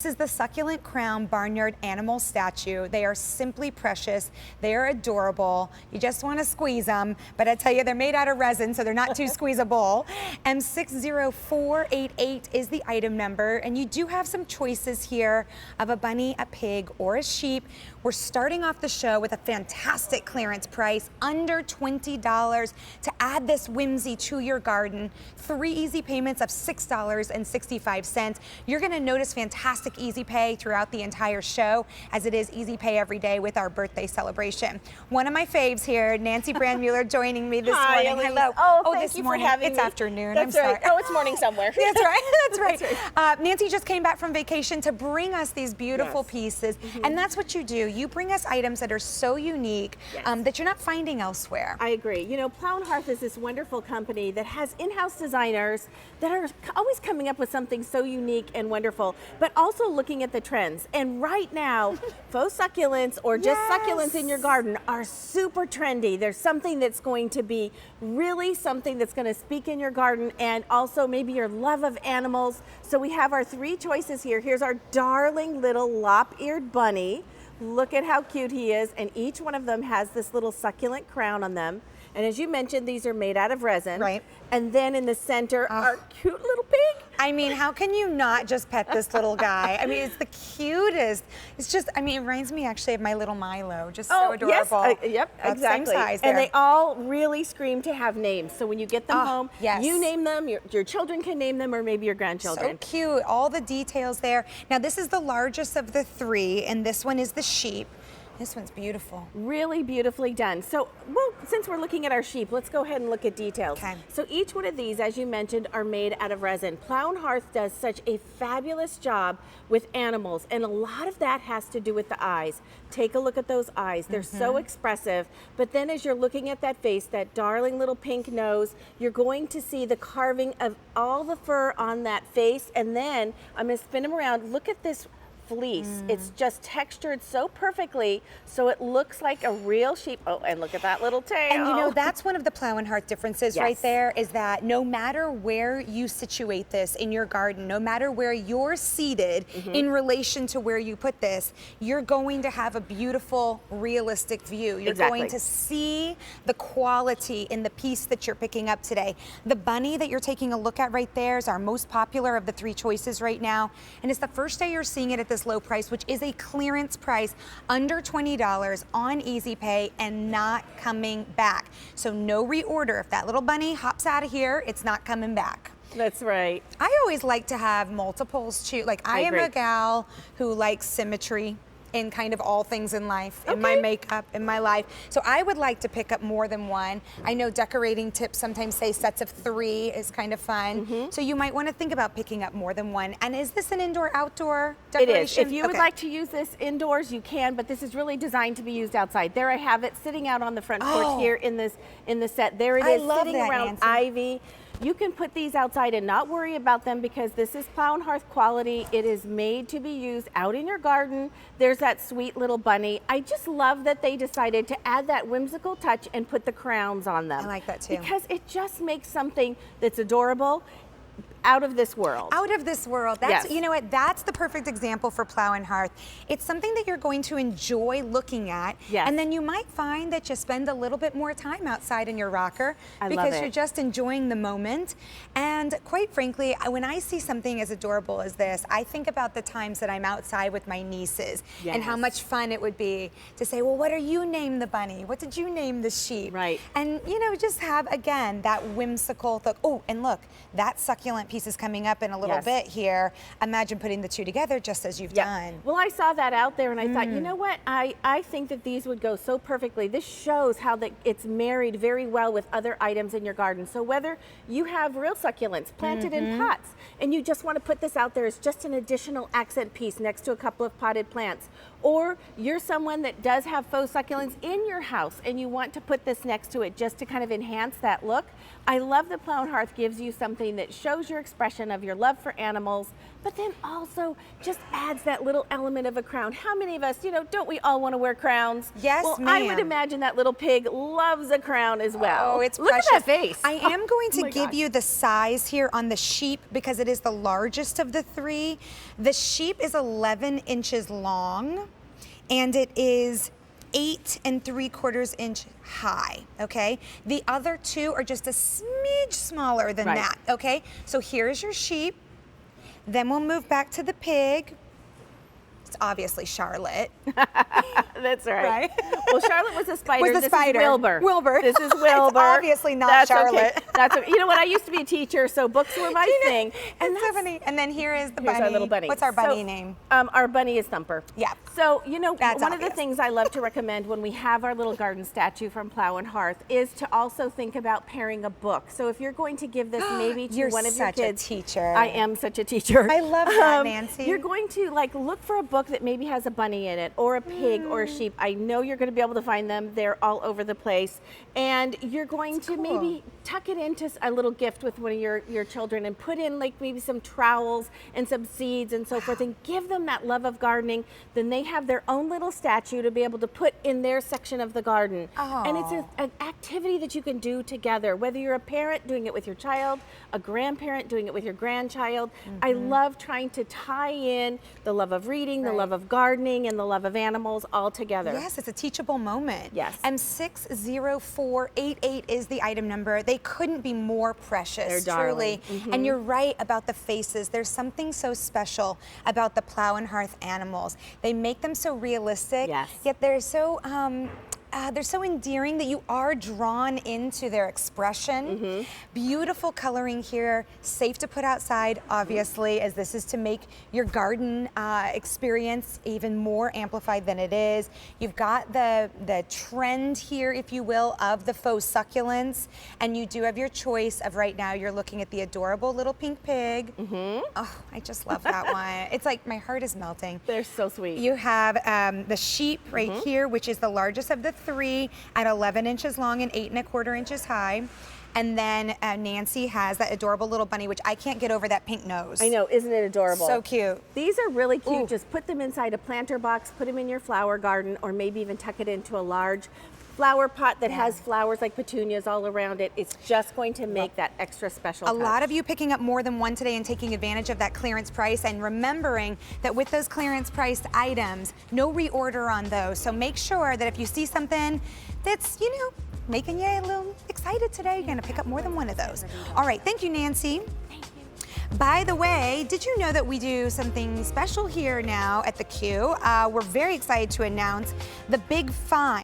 This is the succulent crown barnyard animal statue. They are simply precious. They are adorable. You just want to squeeze them, but I tell you, they're made out of resin, so they're not too squeezable. M60488 is the item number, and you do have some choices here of a bunny, a pig, or a sheep. We're starting off the show with a fantastic clearance price, under $20, to add this whimsy to your garden. 3 easy payments of $6.65. You're going to notice fantastic easy pay throughout the entire show, as it is easy pay every day with our birthday celebration. One of my faves here, Nancy Brandmuller, joining me this morning. Elise. Hello. Oh, this you morning. for having it's me. afternoon. That's I'm right. sorry. Oh, it's morning somewhere. That's right. That's right. That's right. Nancy just came back from vacation to bring us these beautiful Yes. pieces, and that's what you do. You bring us items that are so unique that you're not finding elsewhere. I agree. You know, Plow Hearth is this wonderful company that has in-house designers that are always coming up with something so unique and wonderful, but also looking at the trends. And right now, faux succulents or just succulents in your garden are super trendy. There's something that's going to be really something that's going to speak in your garden, and also maybe your love of animals. So we have our 3 choices here. Here's our darling little lop-eared bunny. Look at how cute he is, and each one of them has this little succulent crown on them. And as you mentioned, these are made out of resin. Right. And then in the center, our cute little pig. I mean, how can you not just pet this little guy? I mean, it's the cutest. It's just, I mean, it reminds me actually of my little Milo, just so adorable. Yes, yep, That's exactly. Same size there. And they all really scream to have names. So when you get them home, yes. you name them, your children can name them, or maybe your grandchildren. So cute, all the details there. Now this is the largest of the 3, and this one is the sheep. This one's beautiful. Really beautifully done. So, well, since we're looking at our sheep, let's go ahead and look at details. Okay. So each one of these, as you mentioned, are made out of resin. Plow Hearth does such a fabulous job with animals, and a lot of that has to do with the eyes. Take a look at those eyes. They're so expressive, but then as you're looking at that face, that darling little pink nose, you're going to see the carving of all the fur on that face, and then I'm going to spin them around. Look at this fleece. It's just textured so perfectly, so it looks like a real sheep. Oh, and look at that little tail. And you know, that's one of the Plow Hearth differences right Yes. there, is that no matter where you situate this in your garden, no matter where you're seated in relation to where you put this, you're going to have a beautiful, realistic view. You're going to see the quality in the piece that you're picking up today. The bunny that you're taking a look at right there is our most popular of the 3 choices right now, and it's the first day you're seeing it at this low price, which is a clearance price, under $20 on easy pay and not coming back. So no reorder. If that little bunny hops out of here, it's not coming back. That's right. I always like to have multiples too. Like I am a gal who likes symmetry in kind of all things in life, in my makeup, in my life. So I would like to pick up more than one. I know decorating tips sometimes say sets of 3 is kind of fun. So you might want to think about picking up more than one. And is this an indoor-outdoor decoration? It is. If you would like to use this indoors, you can, but this is really designed to be used outside. There I have it sitting out on the front porch here in the set. There it is, sitting around ivy. You can put these outside and not worry about them, because this is Plow Hearth quality. It is made to be used out in your garden. There's that sweet little bunny. I just love that they decided to add that whimsical touch and put the crowns on them. I like that too. Because it just makes something that's adorable, out of this world. Out of this world. That's, you know what, that's the perfect example for Plow Hearth. It's something that you're going to enjoy looking at. And then you might find that you spend a little bit more time outside in your rocker because you're just enjoying the moment. And quite frankly, when I see something as adorable as this, I think about the times that I'm outside with my nieces and how much fun it would be to say, well, what are you name the bunny? What did you name the sheep? Right. And you know, just have, again, that whimsical thought. Oh, and look, that succulent piece is coming up in a little bit here. Imagine putting the 2 together just as you've done. Well, I saw that out there and I thought, you know what? I think that these would go so perfectly. This shows how it's married very well with other items in your garden. So whether you have real succulents planted in pots and you just want to put this out there as just an additional accent piece next to a couple of potted plants, or you're someone that does have faux succulents in your house and you want to put this next to it just to kind of enhance that look, I love that Plow Hearth gives you something that shows your your expression of your love for animals, but then also just adds that little element of a crown. How many of us, don't we all want to wear crowns? Yes, well, ma'am. I would imagine that little pig loves a crown as well. Oh, it's Look precious. at that face. I am going to my give gosh. you the size here on the sheep because it is the largest of the three. The sheep is 11 inches long and it is 8 3/4 inch high, okay? The other two are just a smidge smaller than Right. that, okay? So here's your sheep. Then we'll move back to the pig. It's obviously Charlotte. That's right. Well, Charlotte was a spider. Was the This spider. is Wilbur. Wilbur. This is Wilbur. It's obviously not That's Charlotte. Okay. That's okay. You know what? I used to be a teacher, so books were my thing. And so funny. And then here is the bunny. Here's our little bunny. What's our bunny So, name? Our bunny is Thumper. Yeah. So, That's one of the obvious. things I love to recommend when we have our little garden statue from Plow and Hearth is to also think about pairing a book. So if you're going to give this maybe to You're one of your such a kids. teacher. I am such a teacher. I love that, Nancy. You're going to look for a book that maybe has a bunny in it or a pig or a sheep. I know you're going to be able to find them. They're all over the place. And you're going to maybe tuck it into a little gift with one of your children and put in maybe some trowels and some seeds and so forth and give them that love of gardening. Then they have their own little statue to be able to put in their section of the garden. And it's an activity that you can do together, whether you're a parent doing it with your child, a grandparent doing it with your grandchild. I love trying to tie in the love of reading, the love of gardening, and the love of animals all together. Yes, it's a teachable moment. Yes. M60488 is the item number. They couldn't be more precious, They're darling. truly. And you're right about the faces. There's something so special about the Plow and Hearth animals. They make them so realistic, Yes. yet they're so endearing that you are drawn into their expression. Beautiful coloring here, safe to put outside, obviously, as this is to make your garden experience even more amplified than it is. You've got the trend here, if you will, of the faux succulents, and you do have your choice of right now, you're looking at the adorable little pink pig. Oh, I just love that one. It's like my heart is melting. They're so sweet. You have the sheep right here, which is the largest of the three at 11 inches long and 8 1/4 inches high. And then Nancy has that adorable little bunny, which I can't get over that pink nose. I know, isn't it adorable? So cute. These are really cute. Ooh. Just put them inside a planter box, put them in your flower garden, or maybe even tuck it into a large flower pot that has flowers like petunias all around it. It's just going to make that extra special A touch. lot of you picking up more than one today and taking advantage of that clearance price, and remembering that with those clearance priced items, no reorder on those. So make sure that if you see something that's, making you a little excited today, you're gonna pick up more than one of those. All right, thank you, Nancy. Thank you. By the way, did you know that we do something special here now at the Q? We're very excited to announce the Big Find.